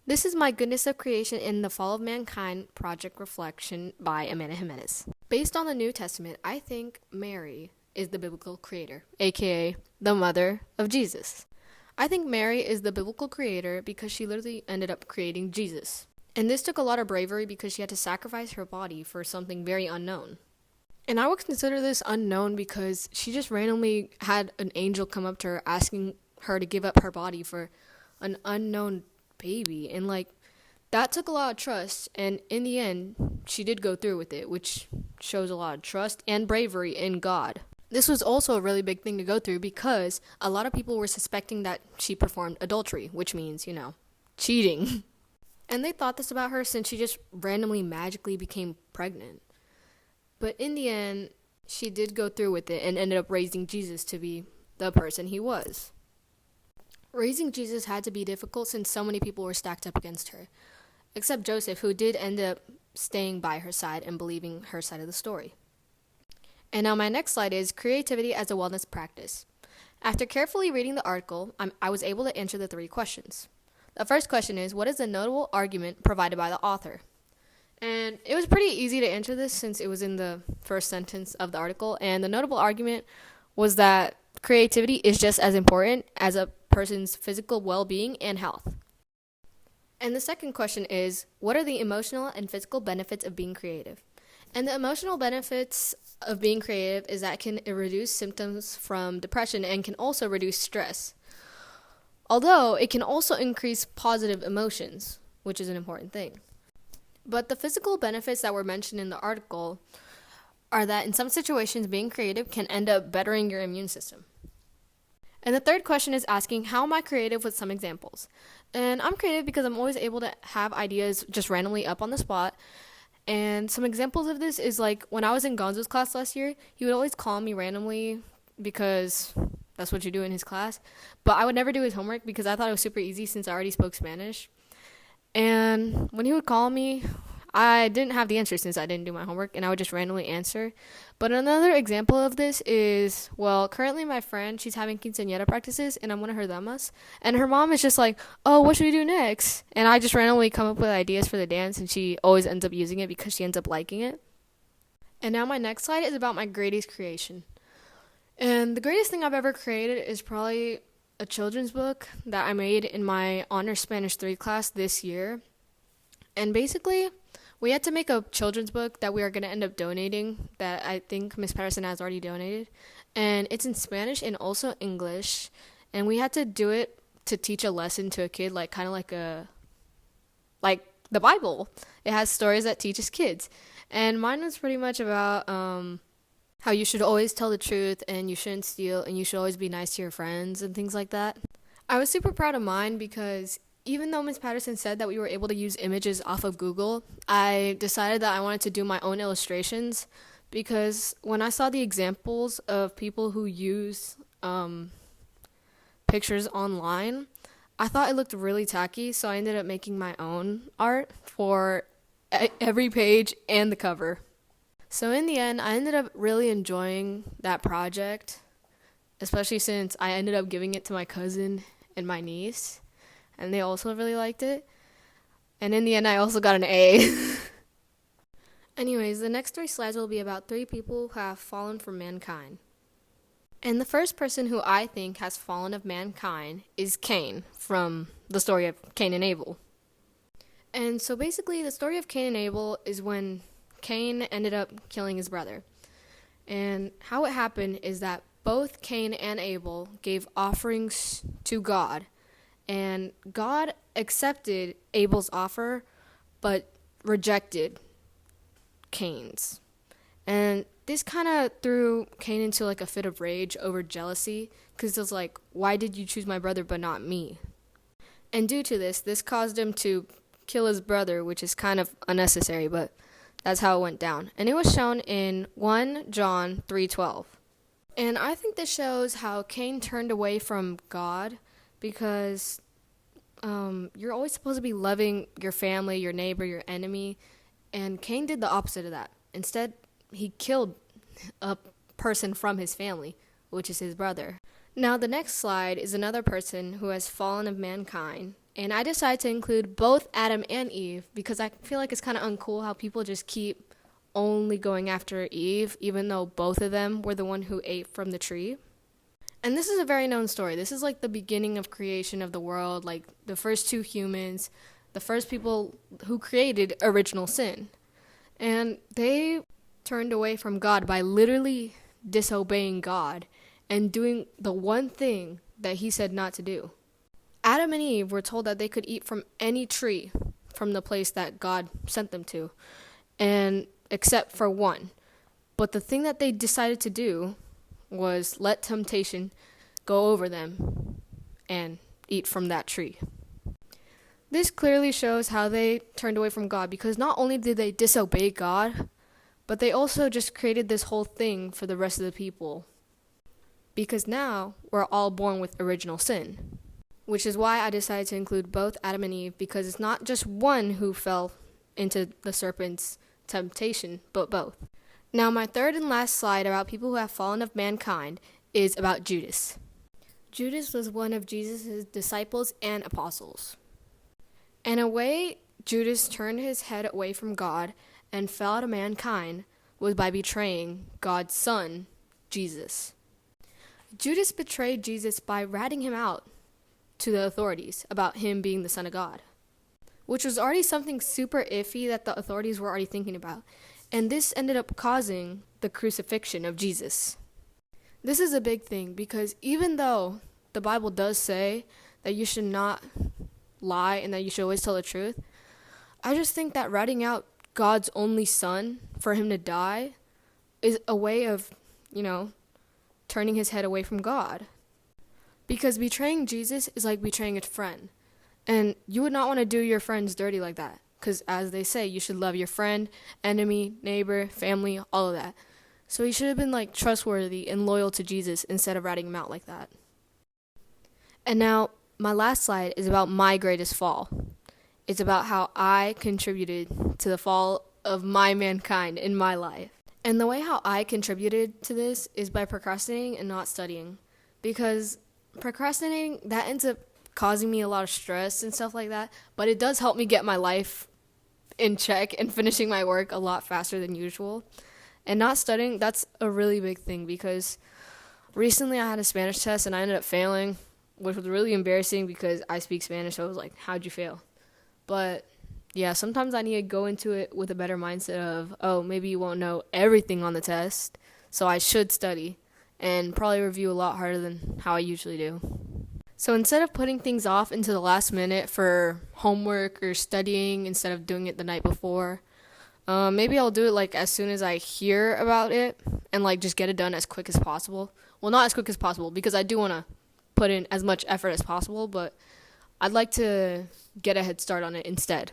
This is My Goodness of Creation in the Fall of Mankind Project Reflection by Amanda Jimenez. Based on the New Testament, I think Mary is the biblical creator, aka the mother of Jesus. I think Mary is the biblical creator because she literally ended up creating Jesus. And this took a lot of bravery because she had to sacrifice her body for something very unknown. And I would consider this unknown because she just randomly had an angel come up to her asking her to give up her body for an unknown baby. And that took a lot of trust. And in the end, she did go through with it, which shows a lot of trust and bravery in God. This was also a really big thing to go through because a lot of people were suspecting that she performed adultery, which means, cheating. And they thought this about her since she just randomly magically became pregnant. But in the end, she did go through with it and ended up raising Jesus to be the person he was. Raising Jesus had to be difficult since so many people were stacked up against her, except Joseph, who did end up staying by her side and believing her side of the story. And now my next slide is creativity as a wellness practice. After carefully reading the article, I was able to answer the 3 questions. The first question is, what is the notable argument provided by the author? And it was pretty easy to answer this since it was in the first sentence of the article. And the notable argument was that creativity is just as important as a person's physical well-being and health. And the second question is, what are the emotional and physical benefits of being creative? And the emotional benefits of being creative is that it can reduce symptoms from depression and can also reduce stress. Although it can also increase positive emotions, which is an important thing. But the physical benefits that were mentioned in the article are that in some situations, being creative can end up bettering your immune system. And the third question is asking, how am I creative with some examples? And I'm creative because I'm always able to have ideas just randomly up on the spot. And some examples of this is when I was in Gonzo's class last year, he would always call me randomly because that's what you do in his class. But I would never do his homework because I thought it was super easy since I already spoke Spanish. And when he would call me, I didn't have the answer since I didn't do my homework, and I would just randomly answer. But another example of this is, currently my friend, she's having quinceañera practices, and I'm one of her damas, and her mom is just like, oh, what should we do next? And I just randomly come up with ideas for the dance, and she always ends up using it because she ends up liking it. And now my next slide is about my greatest creation. And the greatest thing I've ever created is probably a children's book that I made in my Honors Spanish 3 class this year. And basically, we had to make a children's book that we are going to end up donating that I think Miss Patterson has already donated. And it's in Spanish and also English. And we had to do it to teach a lesson to a kid, like the Bible. It has stories that teaches kids. And mine was pretty much about how you should always tell the truth and you shouldn't steal and you should always be nice to your friends and things like that. I was super proud of mine because even though Ms. Patterson said that we were able to use images off of Google, I decided that I wanted to do my own illustrations because when I saw the examples of people who use pictures online, I thought it looked really tacky, so I ended up making my own art for every page and the cover. So in the end, I ended up really enjoying that project, especially since I ended up giving it to my cousin and my niece, and they also really liked it. And in the end, I also got an A. Anyways, the next 3 slides will be about 3 people who have fallen from mankind. And the first person who I think has fallen of mankind is Cain, from the story of Cain and Abel. And so basically, the story of Cain and Abel is when Cain ended up killing his brother. And how it happened is that both Cain and Abel gave offerings to God. And God accepted Abel's offer, but rejected Cain's. And this kind of threw Cain into a fit of rage over jealousy, because it was like, why did you choose my brother but not me? And due to this caused him to kill his brother, which is kind of unnecessary, but that's how it went down. And it was shown in 1 John 3:12. And I think this shows how Cain turned away from God because you're always supposed to be loving your family, your neighbor, your enemy. And Cain did the opposite of that. Instead, he killed a person from his family, which is his brother. Now, the next slide is another person who has fallen of mankind, And I decided to include both Adam and Eve because I feel like it's kind of uncool how people just keep only going after Eve, even though both of them were the one who ate from the tree. And this is a very known story. This is like the beginning of creation of the world, like the first two humans, the first people who created original sin. And they turned away from God by literally disobeying God and doing the one thing that he said not to do. Adam and Eve were told that they could eat from any tree from the place that God sent them to, and except for one. But the thing that they decided to do was let temptation go over them and eat from that tree. This clearly shows how they turned away from God, because not only did they disobey God, but they also just created this whole thing for the rest of the people. Because now we're all born with original sin. Which is why I decided to include both Adam and Eve, because it's not just one who fell into the serpent's temptation, but both. Now, my third and last slide about people who have fallen of mankind is about Judas. Judas was one of Jesus' disciples and apostles. In a way, Judas turned his head away from God and fell out of mankind was by betraying God's son, Jesus. Judas betrayed Jesus by ratting him out to the authorities about him being the Son of God, which was already something super iffy that the authorities were already thinking about. And this ended up causing the crucifixion of Jesus. This is a big thing because even though the Bible does say that you should not lie and that you should always tell the truth, I just think that ratting out God's only son for him to die is a way of, turning his head away from God. Because betraying Jesus is like betraying a friend. And you would not want to do your friends dirty like that. Because as they say, you should love your friend, enemy, neighbor, family, all of that. So he should have been trustworthy and loyal to Jesus instead of ratting him out like that. And now, my last slide is about my greatest fall. It's about how I contributed to the fall of my mankind in my life. And the way how I contributed to this is by procrastinating and not studying. Because procrastinating, that ends up causing me a lot of stress and stuff like that. But it does help me get my life in check and finishing my work a lot faster than usual. And not studying, that's a really big thing because recently I had a Spanish test and I ended up failing, which was really embarrassing because I speak Spanish. So I was like, how'd you fail? But yeah, sometimes I need to go into it with a better mindset of, oh, maybe you won't know everything on the test, so I should study and probably review a lot harder than how I usually do. So instead of putting things off into the last minute for homework or studying instead of doing it the night before, maybe I'll do it as soon as I hear about it and just get it done as quick as possible. Well, not as quick as possible because I do want to put in as much effort as possible, but I'd like to get a head start on it instead.